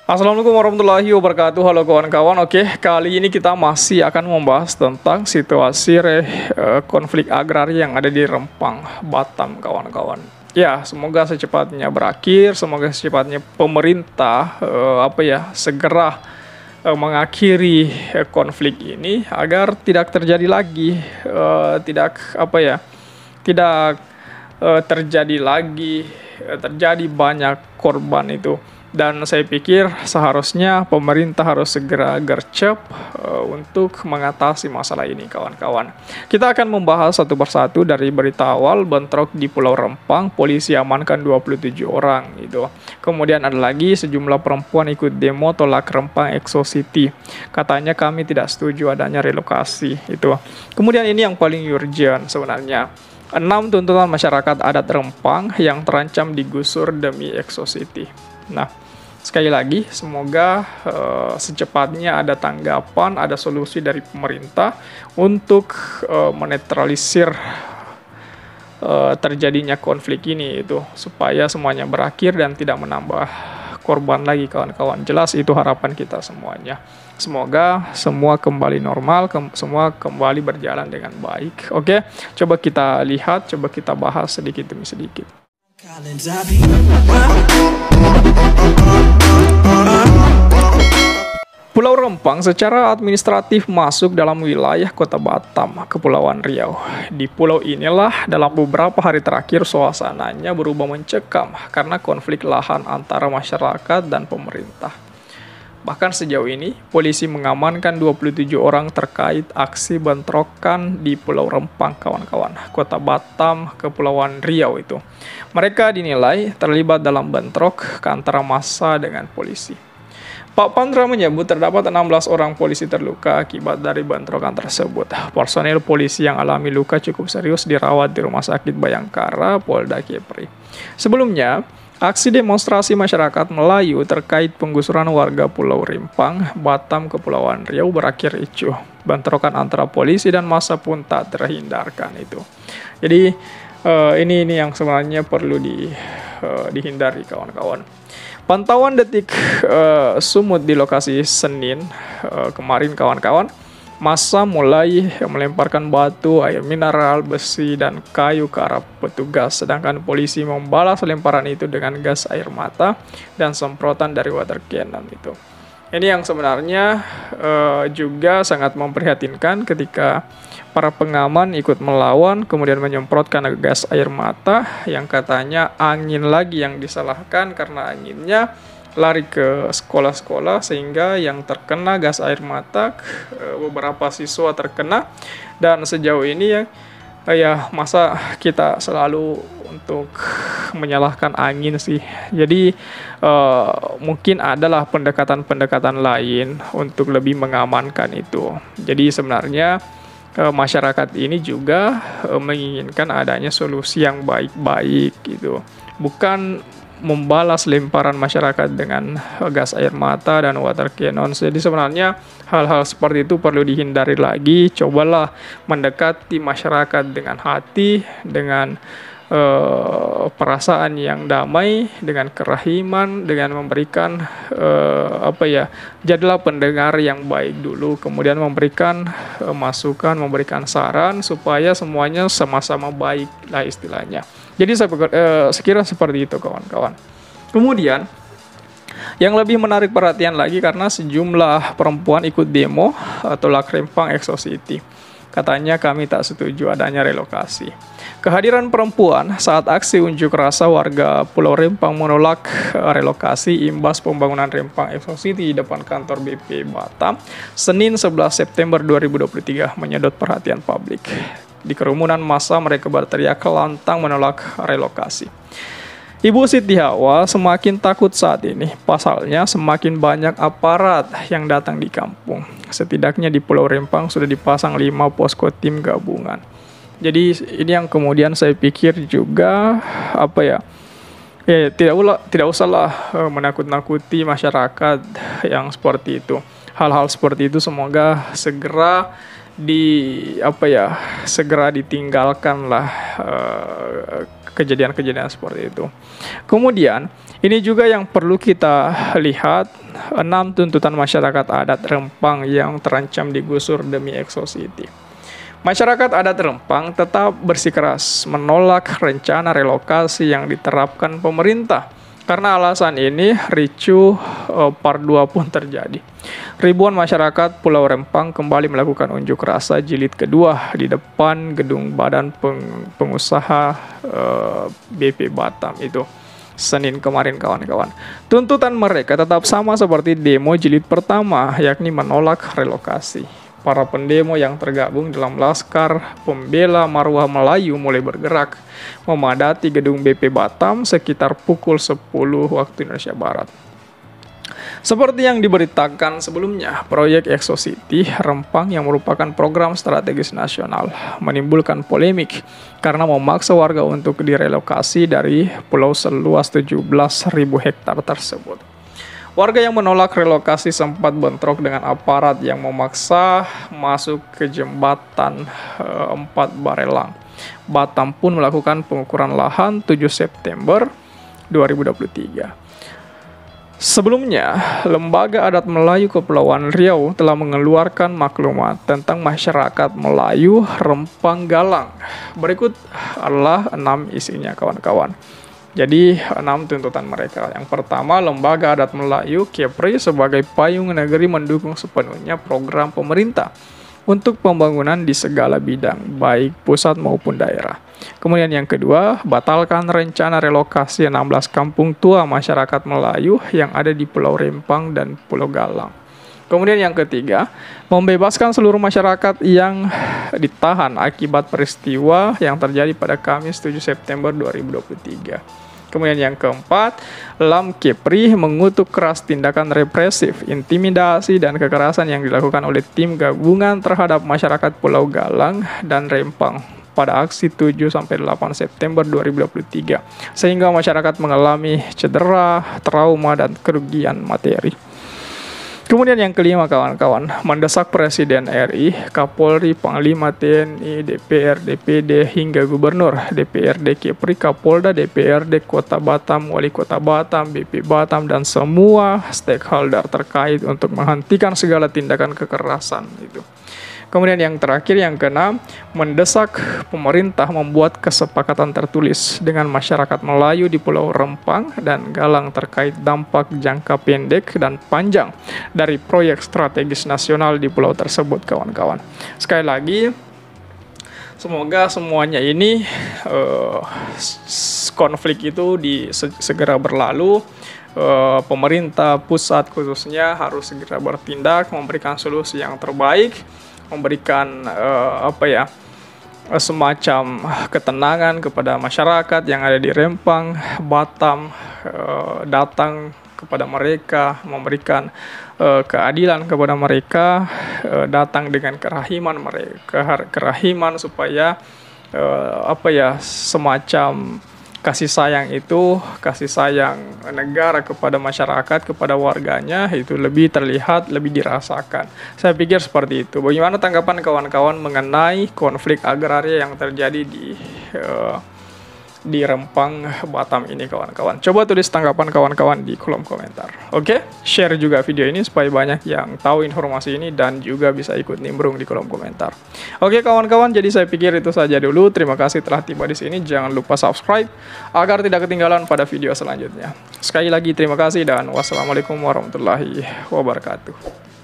Assalamualaikum warahmatullahi wabarakatuh. Halo kawan-kawan. Oke, kali ini kita masih akan membahas tentang situasi konflik agraria yang ada di Rempang, Batam, kawan-kawan. Ya, semoga secepatnya berakhir. Semoga secepatnya pemerintah segera mengakhiri konflik ini agar tidak terjadi lagi, terjadi lagi, terjadi banyak korban itu. Dan saya pikir seharusnya pemerintah harus segera gercep untuk mengatasi masalah ini, kawan-kawan. Kita akan membahas satu persatu dari berita awal bentrok di Pulau Rempang, polisi amankan 27 orang itu. Kemudian ada lagi sejumlah perempuan ikut demo tolak Rempang Exo City. Katanya kami tidak setuju adanya relokasi itu. Kemudian ini yang paling urgent sebenarnya. 6 tuntutan masyarakat adat Rempang yang terancam digusur demi Exo City. Nah, sekali lagi, semoga secepatnya ada tanggapan, ada solusi dari pemerintah untuk menetralisir terjadinya konflik ini itu, supaya semuanya berakhir dan tidak menambah korban lagi, kawan-kawan. Jelas itu harapan kita semuanya. Semoga semua kembali normal, semua kembali berjalan dengan baik. Oke, coba kita lihat, coba kita bahas sedikit demi sedikit. Pulau Rempang secara administratif masuk dalam wilayah Kota Batam, Kepulauan Riau. Di pulau inilah dalam beberapa hari terakhir suasananya berubah mencekam karena konflik lahan antara masyarakat dan pemerintah. Bahkan sejauh ini, polisi mengamankan 27 orang terkait aksi bentrokan di Pulau Rempang, kawan-kawan. Kota Batam, Kepulauan Riau itu. Mereka dinilai terlibat dalam bentrok antara massa dengan polisi. Pak Pandra menyebut terdapat 16 orang polisi terluka akibat dari bentrokan tersebut. Personel polisi yang alami luka cukup serius dirawat di Rumah Sakit Bayangkara, Polda Kepri. Sebelumnya, aksi demonstrasi masyarakat Melayu terkait penggusuran warga Pulau Rempang, Batam, Kepulauan Riau berakhir ricuh. Bentrokan antara polisi dan massa pun tak terhindarkan itu. Jadi ini yang sebenarnya perlu dihindari, kawan-kawan. Pantauan detik sumut di lokasi Senin kemarin, kawan-kawan. Massa mulai melemparkan batu, air mineral, besi, dan kayu ke arah petugas. Sedangkan polisi membalas lemparan itu dengan gas air mata dan semprotan dari water cannon itu. Ini yang sebenarnya juga sangat memprihatinkan ketika para pengaman ikut melawan, kemudian menyemprotkan gas air mata yang katanya angin lagi yang disalahkan karena anginnya lari ke sekolah-sekolah sehingga yang terkena gas air mata beberapa siswa terkena. Dan sejauh ini ya masa kita selalu untuk menyalahkan angin sih. Jadi mungkin adalah pendekatan-pendekatan lain untuk lebih mengamankan itu. Jadi sebenarnya masyarakat ini juga menginginkan adanya solusi yang baik-baik gitu. Bukan membalas lemparan masyarakat dengan gas air mata dan water cannon. Jadi sebenarnya hal-hal seperti itu perlu dihindari lagi. Cobalah mendekati masyarakat dengan hati, dengan perasaan yang damai, dengan kerahiman, dengan memberikan jadilah pendengar yang baik dulu, kemudian memberikan masukan, memberikan saran supaya semuanya sama-sama baik lah istilahnya. Jadi saya sekira seperti itu, kawan-kawan. Kemudian yang lebih menarik perhatian lagi karena sejumlah perempuan ikut demo tolak Rempang Exo City. Katanya kami tak setuju adanya relokasi. Kehadiran perempuan saat aksi unjuk rasa warga Pulau Rempang menolak relokasi imbas pembangunan Rempang Exo City di depan kantor BP Batam Senin 11 September 2023 menyedot perhatian publik. Di kerumunan massa mereka berteriak lantang menolak relokasi. Ibu Siti Hawa semakin takut saat ini. Pasalnya semakin banyak aparat yang datang di kampung. Setidaknya di Pulau Rempang sudah dipasang 5 posko tim gabungan. Jadi ini yang kemudian saya pikir juga tidak usahlah menakut-nakuti masyarakat yang seperti itu. Hal-hal seperti itu semoga segera segera ditinggalkan lah kejadian-kejadian seperti itu. Kemudian, ini juga yang perlu kita lihat, 6 tuntutan masyarakat adat Rempang yang terancam digusur demi Exo-City. Masyarakat adat Rempang tetap bersikeras menolak rencana relokasi yang diterapkan pemerintah. Karena alasan ini, ricuh part 2 pun terjadi. Ribuan masyarakat Pulau Rempang kembali melakukan unjuk rasa jilid kedua di depan gedung Badan Pengusaha BP Batam itu Senin kemarin, kawan-kawan. Tuntutan mereka tetap sama seperti demo jilid pertama, yakni menolak relokasi. Para pendemo yang tergabung dalam Laskar Pembela Marwah Melayu mulai bergerak memadati gedung BP Batam sekitar pukul 10 waktu Indonesia Barat. Seperti yang diberitakan sebelumnya, proyek Exo-City Rempang yang merupakan program strategis nasional menimbulkan polemik karena memaksa warga untuk direlokasi dari pulau seluas 17.000 hektar tersebut. Warga yang menolak relokasi sempat bentrok dengan aparat yang memaksa masuk ke jembatan 4 Barelang. Batam pun melakukan pengukuran lahan 7 September 2023. Sebelumnya, Lembaga Adat Melayu Kepulauan Riau telah mengeluarkan maklumat tentang masyarakat Melayu Rempang Galang. Berikut adalah 6 isinya, kawan-kawan. Jadi 6 tuntutan mereka. Yang pertama, Lembaga Adat Melayu Kepri sebagai payung negeri mendukung sepenuhnya program pemerintah untuk pembangunan di segala bidang, baik pusat maupun daerah. Kemudian yang kedua, batalkan rencana relokasi 16 kampung tua masyarakat Melayu yang ada di Pulau Rempang dan Pulau Galang. Kemudian yang ketiga, membebaskan seluruh masyarakat yang ditahan akibat peristiwa yang terjadi pada Kamis 7 September 2023. Kemudian yang keempat, LAM Kepri mengutuk keras tindakan represif, intimidasi, dan kekerasan yang dilakukan oleh tim gabungan terhadap masyarakat Pulau Galang dan Rempang pada aksi 7-8 September 2023, sehingga masyarakat mengalami cedera, trauma, dan kerugian materi. Kemudian yang kelima, kawan-kawan, mendesak Presiden RI, Kapolri, Panglima TNI, DPR, DPD, hingga Gubernur, DPRD Kepri, Kapolda, DPRD Kota Batam, Wali Kota Batam, BP Batam, dan semua stakeholder terkait untuk menghentikan segala tindakan kekerasan itu. Kemudian yang terakhir, yang keenam, mendesak pemerintah membuat kesepakatan tertulis dengan masyarakat Melayu di Pulau Rempang dan Galang terkait dampak jangka pendek dan panjang dari proyek strategis nasional di pulau tersebut, kawan-kawan. Sekali lagi, semoga semuanya ini konflik itu segera berlalu. Pemerintah pusat khususnya harus segera bertindak, memberikan solusi yang terbaik, memberikan semacam ketenangan kepada masyarakat yang ada di Rempang, Batam, datang kepada mereka, memberikan keadilan kepada mereka, datang dengan kerahiman supaya semacam kasih sayang itu, kasih sayang negara kepada masyarakat, kepada warganya, itu lebih terlihat, lebih dirasakan. Saya pikir seperti itu. Bagaimana tanggapan kawan-kawan mengenai konflik agraria yang terjadi di Rempang, Batam ini, kawan-kawan? Coba tulis tanggapan kawan-kawan di kolom komentar. Oke, share juga video ini supaya banyak yang tahu informasi ini dan juga bisa ikut nimbrung di kolom komentar. Oke, kawan-kawan, jadi saya pikir itu saja dulu. Terima kasih telah tiba di sini. Jangan lupa subscribe agar tidak ketinggalan pada video selanjutnya. Sekali lagi terima kasih dan wassalamualaikum warahmatullahi wabarakatuh.